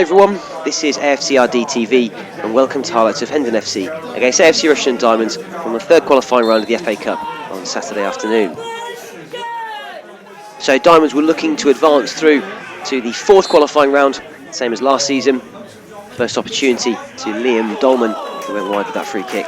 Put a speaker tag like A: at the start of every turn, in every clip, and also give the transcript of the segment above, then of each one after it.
A: Hi everyone, this is AFCRDTV and welcome to highlights of Hendon FC against AFC Rushden Diamonds from the third qualifying round of the FA Cup on Saturday afternoon. So Diamonds were looking to advance through to the fourth qualifying round, same as last season. First opportunity to Liam Dolman, who went wide with that free kick.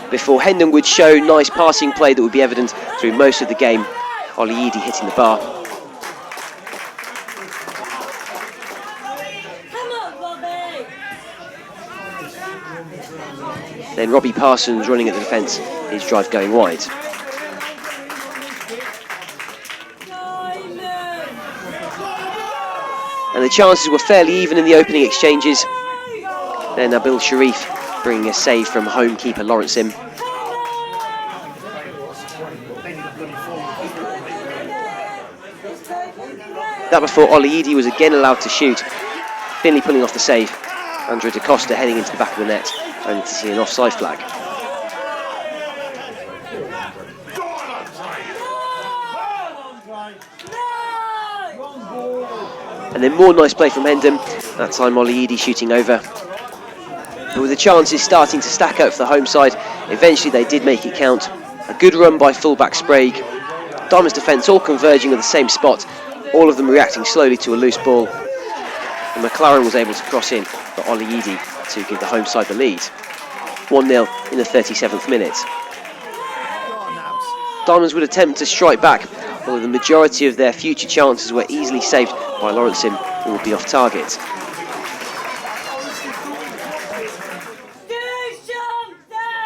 A: Before Hendon would show nice passing play that would be evident through most of the game. Oliidi hitting the bar. Then Robbie Parsons running at the defence, his drive going wide. And the chances were fairly even in the opening exchanges. Then Nabil Sharif bringing a save from home keeper Lawrence Im. That before Oliidi was again allowed to shoot. Finley pulling off the save. Andrew Da Costa heading into the back of the net, only to see an offside flag. And then more nice play from Hendon, that time Oliidi shooting over. But with the chances starting to stack up for the home side, eventually they did make it count. A good run by fullback Sprague. Diamonds defence all converging at the same spot, all of them reacting slowly to a loose ball. And McLaren was able to cross in for Oliidi to give the home side the lead. 1-0 in the 37th minute. Diamonds would attempt to strike back, although the majority of their future chances were easily saved by Lawrence Im, who would be off target.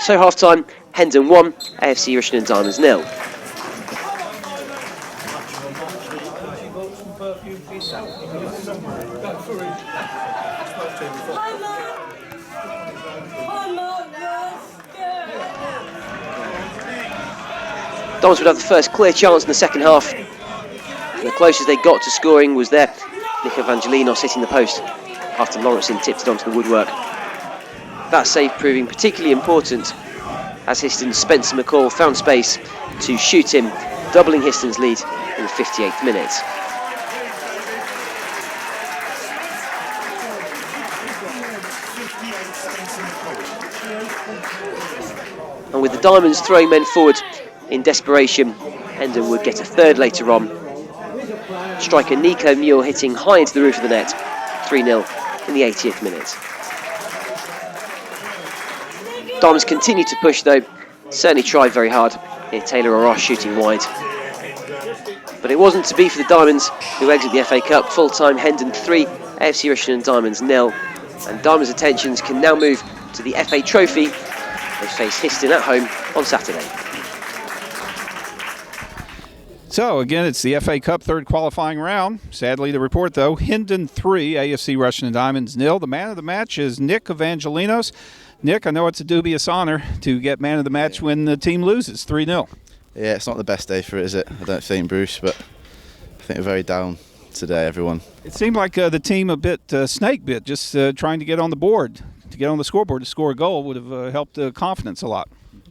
A: So half-time, Hendon 1, AFC Rushden Diamonds 0. Diamonds would have the first clear chance in the second half. And the closest they got to scoring was there. Nick Evangelinos hitting the post after Lawrenson tipped it onto the woodwork. That save proving particularly important as Histon's Spencer McCall found space to shoot him, doubling Histon's lead in the 58th minute. And with the Diamonds throwing men forward in desperation, Hendon would get a third later on. Striker Nico Muir hitting high into the roof of the net, 3-0 in the 80th minute. Diamonds continue to push though, certainly tried very hard. Here Taylor Orosh shooting wide. But it wasn't to be for the Diamonds, who exit the FA Cup. Full-time Hendon 3, AFC Rushden Diamonds 0. And Diamonds' attentions can now move to the FA Trophy. They face Histon at home on Saturday.
B: So again, it's the FA Cup third qualifying round. Sadly to report though, Hendon 3, AFC Rushden Diamonds 0. The man of the match is Nick Evangelinos. Nick, I know it's a dubious honor to get man of the match when the team loses 3-0.
C: Yeah, it's not the best day for it, is it? I don't think, Bruce, but I think we're very down today, everyone.
B: It seemed like the team a bit snake bit, just trying to get on the board, to get on the scoreboard to score a goal would have helped confidence a lot.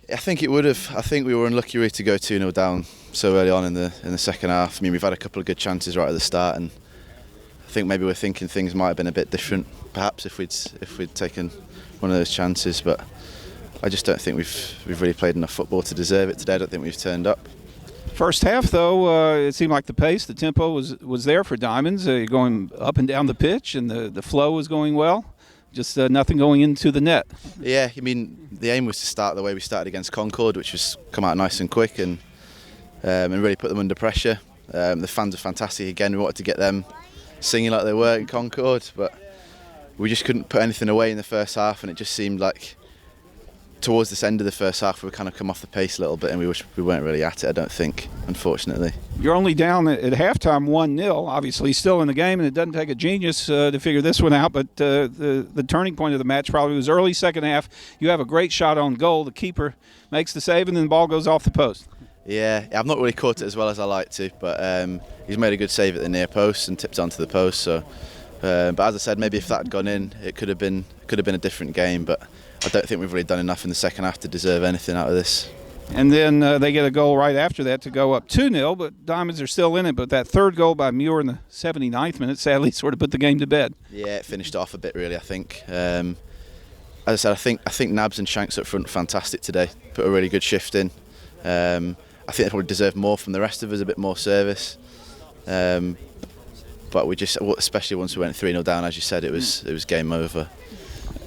C: I think it would have. I think we were unlucky to go 2-0 down so early on in the second half. I mean, we've had a couple of good chances right at the start, and I think maybe we're thinking things might have been a bit different, perhaps if we'd taken one of those chances. But I just don't think we've really played enough football to deserve it today. I don't think we've turned up.
B: First half, though, it seemed like the pace, the tempo was there for Diamonds. Going up and down the pitch, and the flow was going well. Just nothing going into the net.
C: Yeah, I mean, the aim was to start the way we started against Concord, which was come out nice and quick and really put them under pressure. The fans are fantastic again. We wanted to get them singing like they were in Concord, but we just couldn't put anything away in the first half, and it just seemed like towards this end of the first half we kind of come off the pace a little bit, and we weren't really at it, I don't think, unfortunately.
B: You're only down at halftime 1-0, obviously still in the game, and it doesn't take a genius to figure this one out, but the turning point of the match probably was early second half. You have a great shot on goal, the keeper makes the save, and then the ball goes off the post.
C: Yeah, I've not really caught it as well as I like to, but he's made a good save at the near post and tipped onto the post. So, but as I said, maybe if that had gone in, it could have been a different game. But I don't think we've really done enough in the second half to deserve anything out of this.
B: And then they get a goal right after that to go up 2-0, but Diamonds are still in it. But that third goal by Muir in the 79th minute sadly sort of put the game to bed.
C: Yeah, it finished off a bit really, I think. As I said, I think Nabs and Shanks up front fantastic today. Put a really good shift in. I think they probably deserve more from the rest of us, a bit more service. But we just, especially once we went 3-0 down, as you said, it was game over.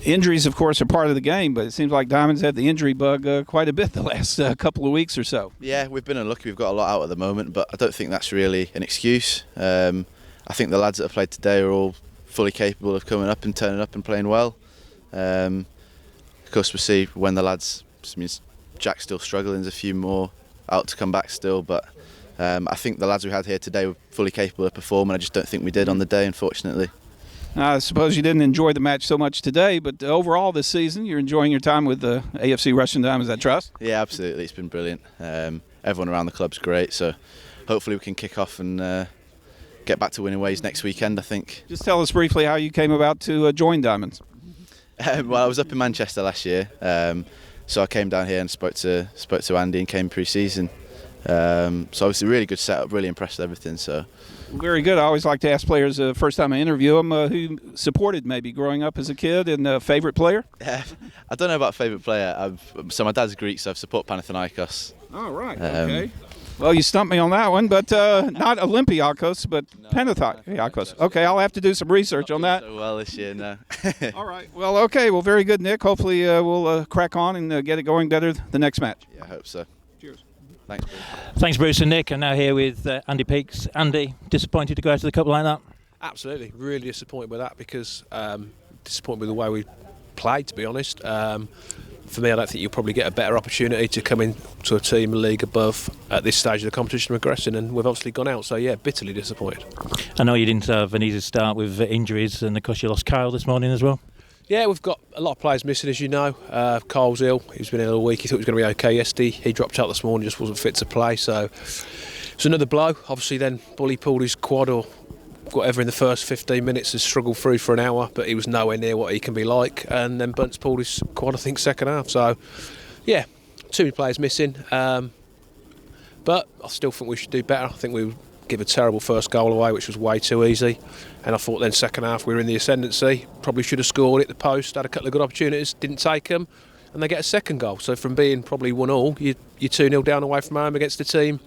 B: Injuries, of course, are part of the game, but it seems like Diamonds had the injury bug quite a bit the last couple of weeks or so.
C: Yeah, we've been unlucky. We've got a lot out at the moment, but I don't think that's really an excuse. I think the lads that have played today are all fully capable of coming up and turning up and playing well. Of course, we'll see when the lads, I mean, Jack's still struggling, there's a few more out to come back still, but I think the lads we had here today were fully capable of performing. I just don't think we did on the day, unfortunately.
B: I suppose you didn't enjoy the match so much today, but overall this season, you're enjoying your time with the AFC Rushden Diamonds, I trust?
C: Yeah, absolutely. It's been brilliant. Everyone around the club's great, so hopefully we can kick off and get back to winning ways next weekend, I think.
B: Just tell us briefly how you came about to join Diamonds.
C: Well, I was up in Manchester last year, so I came down here and spoke to Andy and came pre-season. So obviously really good setup, really impressed with everything. So
B: very good. I always like to ask players first time I interview them who supported maybe growing up as a kid and favourite player.
C: I don't know about favourite player. So my dad's Greek, so I support Panathinaikos.
B: Oh right, okay. Well, you stumped me on that one, but not Olympiakos, but Panathinaikos. Okay, I'll have to do some research on that.
C: So well this year, no.
B: All right. Well, okay. Well, very good, Nick. Hopefully we'll crack on and get it going better the next match.
C: Yeah, I hope so.
B: Cheers.
C: Thanks, Bruce.
D: Thanks, Bruce and Nick. I'm now here with Andy Peaks. Andy, disappointed to go out to the cup like that?
E: Absolutely, really disappointed with that because disappointed with the way we played, to be honest. For me, I don't think you'll probably get a better opportunity to come into a team, a league above at this stage of the competition progressing, and we've obviously gone out. So yeah, bitterly disappointed.
D: I know you didn't have an easy start with injuries, and of course you lost Kyle this morning as well.
E: Yeah, we've got a lot of players missing, as you know. Carl's ill. He's been ill all week. He thought he was going to be okay yesterday. He dropped out this morning, just wasn't fit to play. So it's another blow. Obviously, then Bully pulled his quad or whatever in the first 15 minutes, has struggled through for an hour, but he was nowhere near what he can be like. And then Bunce pulled his quad, I think, second half. So, yeah, too many players missing. But I still think we should do better. I think we give a terrible first goal away, which was way too easy. And I thought then second half we were in the ascendancy. Probably should have scored, hit the post, had a couple of good opportunities, didn't take them, and they get a second goal. So from being probably 1-1, you're 2-0 down away from home against a team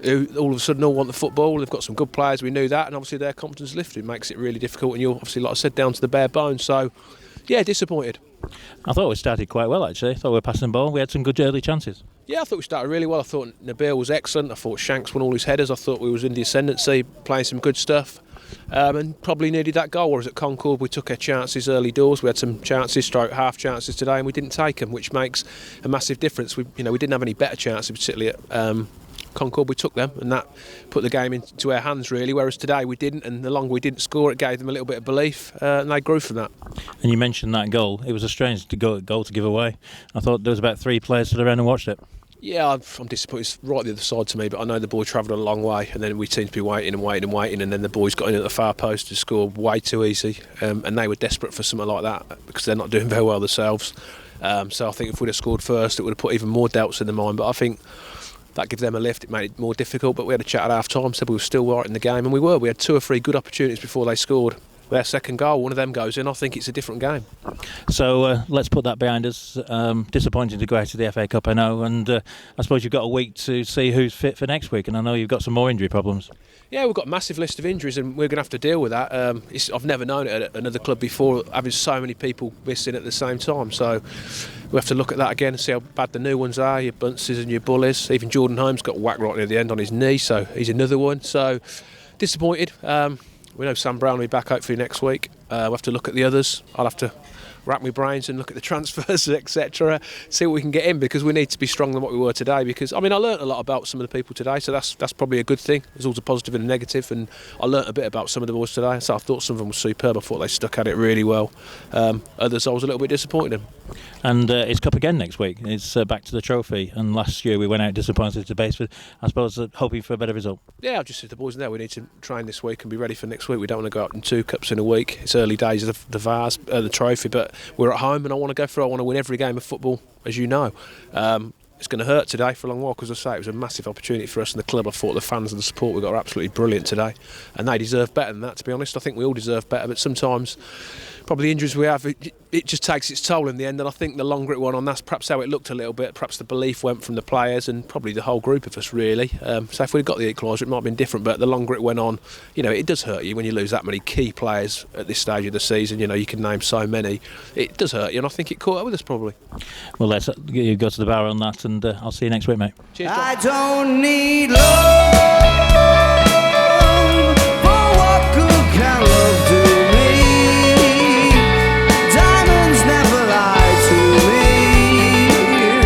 E: who all of a sudden all want the football. They've got some good players, we knew that, and obviously their confidence lifted. It makes it really difficult, and you're obviously, like I said, down to the bare bones. So, yeah, disappointed.
D: I thought we started quite well, actually. I thought we were passing the ball. We had some good early chances.
E: Yeah, I thought we started really well. I thought Nabil was excellent. I thought Shanks won all his headers. I thought we was in the ascendancy, playing some good stuff. And probably needed that goal. Whereas at Concord, we took our chances early doors. We had some chances, half chances today, and we didn't take them, which makes a massive difference. We didn't have any better chances, particularly at Concord. We took them, and that put the game into our hands, really. Whereas today we didn't, and the longer we didn't score, it gave them a little bit of belief, and they grew from that.
D: And you mentioned that goal. It was a strange goal to give away. I thought there was about 3 players stood around and watched it. Yeah,
E: I'm disappointed. It's right the other side to me, but I know the boy travelled a long way, and then we seemed to be waiting, and then the boys got in at the far post to score way too easy, and they were desperate for something like that because they're not doing very well themselves. So I think if we'd have scored first, it would have put even more doubts in their mind. But I think that gave them a lift. It made it more difficult. But we had a chat at half time, said we were still right in the game, and we were. We had 2 or 3 good opportunities before they scored. Their second goal, one of them goes in. I think it's a different game.
D: So let's put that behind us. Disappointing to go out to the FA Cup, I know, and I suppose you've got a week to see who's fit for next week, and I know you've got some more injury problems.
E: Yeah, we've got a massive list of injuries, and we're going to have to deal with that. I've never known it at another club before, having so many people missing at the same time. So we have to look at that again and see how bad the new ones are, your Bunces and your Bullies. Even Jordan Holmes got whacked right near the end on his knee, so he's another one. So disappointed. We know Sam Brown will be back hopefully next week. We'll have to look at the others. I'll have to rack my brains and look at the transfers, etc. See what we can get in, because we need to be stronger than what we were today. Because I learnt a lot about some of the people today, so that's probably a good thing. There's always a positive and a negative, and I learnt a bit about some of the boys today. So I thought some of them were superb. I thought they stuck at it really well. Others I was a little bit disappointed in.
D: And it's Cup again next week. It's back to the trophy. And last year we went out disappointed to Baseford. I suppose hoping for a better result. Yeah,
E: I've just said to the boys in there, we need to train this week and be ready for next week. We don't want to go out in 2 cups in a week. It's early days of the trophy, but we're at home and I want to go through. I want to win every game of football, as you know. it's going to hurt today for a long while, because I say it was a massive opportunity for us and the club. I thought the fans and the support we got are absolutely brilliant today, and they deserve better than that, to be honest. I think we all deserve better, but sometimes probably the injuries we have, it just takes its toll in the end, and I think the longer it went on, that's perhaps how it looked a little bit. Perhaps the belief went from the players and probably the whole group of us, really. So if we'd got the equaliser, it might have been different, but the longer it went on, you know, it does hurt you when you lose that many key players at this stage of the season. You know, you can name so many. It does hurt you, and I think it caught up with us probably.
D: Well, let's you go to the bar on that, and I'll see you next week, mate.
E: Cheers, John.
F: I don't need